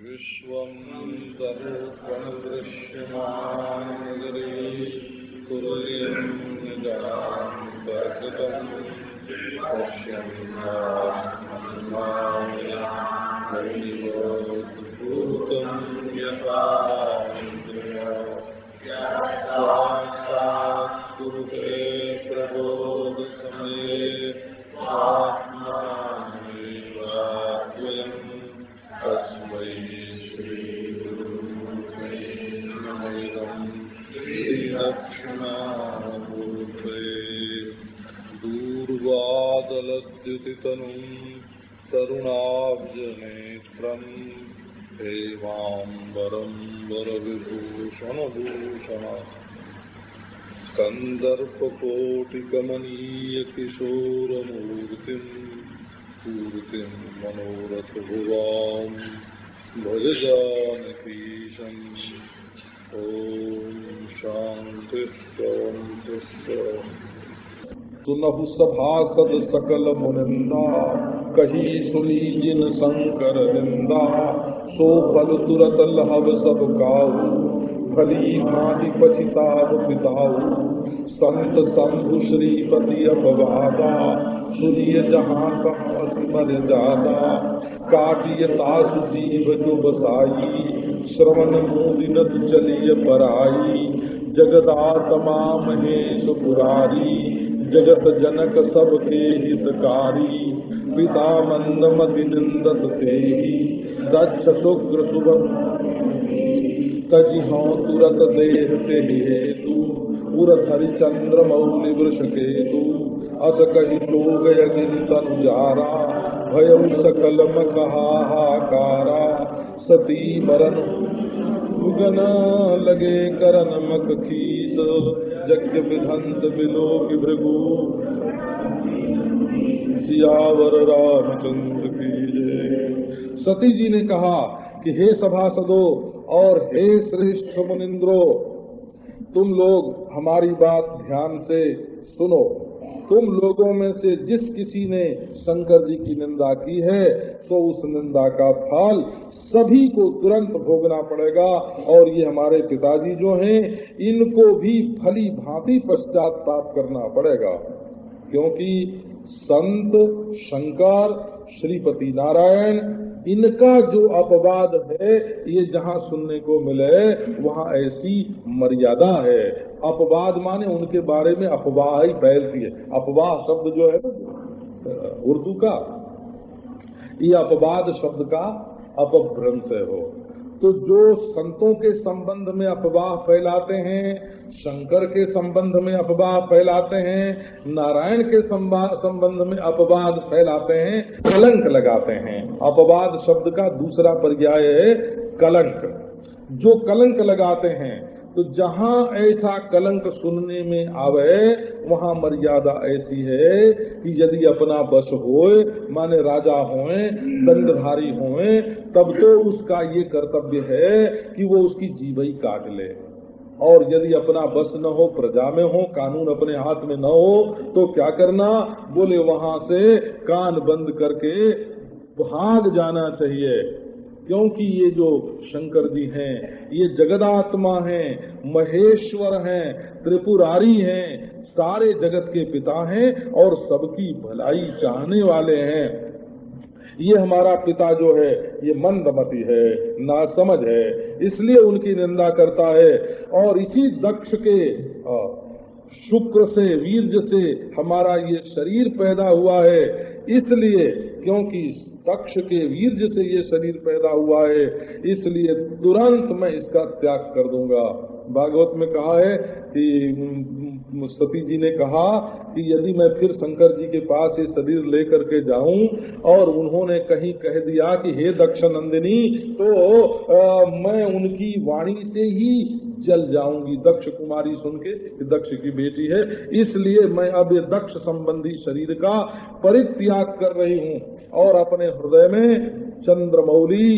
विश्वं सर्वं दृश्यमाननगरे कुर्यं निजान्तर्गतं पश्यन्नात्मनाभूतं यथा साक्षात् कुरुते प्रबोधसमये आत्मानमेवाद्वयम् तस्मै श्रीगुरुवे नमः। श्रीदक्षिणामूर्ते दूर्वादलद्युतितनुं तरुणाब्जनेत्रम् हेमाम्बरं वरविभूषणभूषण कन्दर्पकोटिकमनीयकिशोरमूर्तिम् पूर्तिं मनोरथभुवां भज जानकीशम्। ॐ शान्तिः शान्तिः। सुनहु सभासद सकल मुनिंदा कही सुनी जिन शंकर निंदा सो फल तुरत लहब सब काहू भली भांति पछिताव पिताऊ संत शंभु श्रीपति अपवादा सुनिय जहाँ कहाँ सिमर जादा काटिय तासु जीव जो बसाई श्रवण मोदिनत चलिय पराई जगदात्मा महेश पुरारी जगत जनक सबके हितकारी पिता मंदमति निंदत तेहि दक्ष शुक्र शुभ तजिहों तुरत देह ते हेतु उरथ हरिचंद्र मौलि वृष केतु अस कही लोग यगिरि तनु जारा भयउ सकल मकहाहाकारा सती मरन उगन लगे करन मक खीस यज्ञ विध्वंस विलोक भृगु सियावर रामचंद्र की जय। सती जी ने कहा कि हे सभासदों और हे श्रेष्ठ मुनिंद्रो, तुम लोग हमारी बात ध्यान से सुनो। तुम लोगों में से जिस किसी ने शंकर जी की निंदा की है तो उस निंदा का फल सभी को तुरंत भोगना पड़ेगा। और ये हमारे पिताजी जो हैं इनको भी भली भांति पश्चाताप करना पड़ेगा, क्योंकि संत शंकर श्रीपति नारायण इनका जो अपवाद है ये जहाँ सुनने को मिले वहाँ ऐसी मर्यादा है। अपवाद माने उनके बारे में अफवाह ही फैलती है। अफवाह शब्द जो है उर्दू का, ये अपवाद शब्द का अपभ्रंश हो। तो जो संतों के संबंध में अफवाह फैलाते हैं, शंकर के संबंध में अफवाह फैलाते हैं, नारायण के संबंध में अपवाद फैलाते हैं, कलंक लगाते हैं। अपवाद शब्द का दूसरा पर्याय है कलंक। जो कलंक लगाते हैं तो जहाँ ऐसा कलंक सुनने में आवे वहाँ मर्यादा ऐसी है कि यदि अपना बस होए, माने राजा होए, दंडधारी होए, तब तो उसका ये कर्तव्य है कि वो उसकी जीवई काट ले। और यदि अपना बस न हो, प्रजा में हो, कानून अपने हाथ में न हो, तो क्या करना? बोले वहाँ से कान बंद करके भाग जाना चाहिए। क्योंकि ये जो शंकर जी हैं ये जगदात्मा हैं, महेश्वर हैं, त्रिपुरारी हैं, सारे जगत के पिता हैं और सबकी भलाई चाहने वाले हैं। ये हमारा पिता जो है ये मंदमति है, नासमझ है, इसलिए उनकी निंदा करता है। और इसी दक्ष के शुक्र से, वीर्य से हमारा ये शरीर पैदा हुआ है, इसलिए क्योंकि दक्ष के वीर्य से ये शरीर पैदा हुआ है, इसलिए तुरंत मैं इसका त्याग कर दूंगा। भागवत में कहा है कि सती जी ने कहा कि यदि मैं फिर शंकर जी के पास ये शरीर लेकर के जाऊं और उन्होंने कहीं कह दिया कि हे दक्ष नंदिनी, तो मैं उनकी वाणी से ही जल जाऊंगी। दक्ष कुमारी सुन के दक्ष की बेटी है, इसलिए मैं अब ये दक्ष संबंधी शरीर का परित्याग कर रही हूँ और अपने हृदय में चंद्रमौली,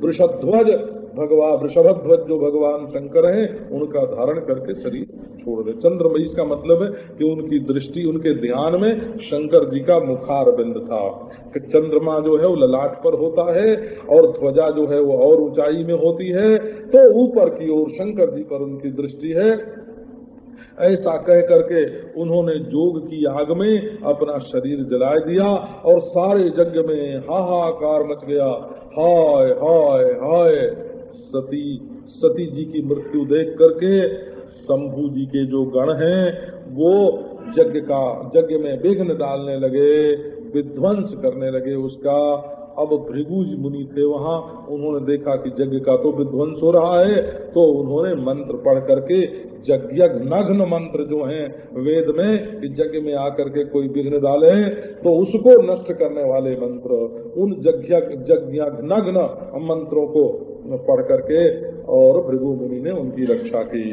वृषध्वज, भगवान वृषभध्वज जो भगवान शंकर हैं उनका धारण करके शरीर छोड़ दे। चंद्रमयी इसका मतलब है कि उनकी दृष्टि, उनके ध्यान में शंकर जी का मुखार बिंद था कि चंद्रमा जो है वो ललाट पर होता है और ध्वजा जो है वो और ऊंचाई में होती है, तो ऊपर की ओर शंकर जी पर उनकी दृष्टि है। ऐसा कह करके उन्होंने जोग की आग में अपना शरीर जला दिया और सारे यज्ञ में हाहाकार मच गया। हाय हाय हाय। सती जी की मृत्यु देख करके शंभू जी के जो गण हैं वो यज्ञ में विघ्न डालने लगे, विध्वंस करने लगे उसका। अब भृगु जी मुनि थे वहाँ, उन्होंने देखा कि यज्ञ का तो विध्वंस हो रहा है, तो उन्होंने मंत्र पढ़ करके यज्ञघ्न मंत्र जो हैं वेद में, यज्ञ में आकर के कोई विघ्न डाले तो उसको नष्ट करने वाले मंत्र, उन यज्ञघ्न मंत्रों को पढ़ करके और भृगु मुनि ने उनकी रक्षा की।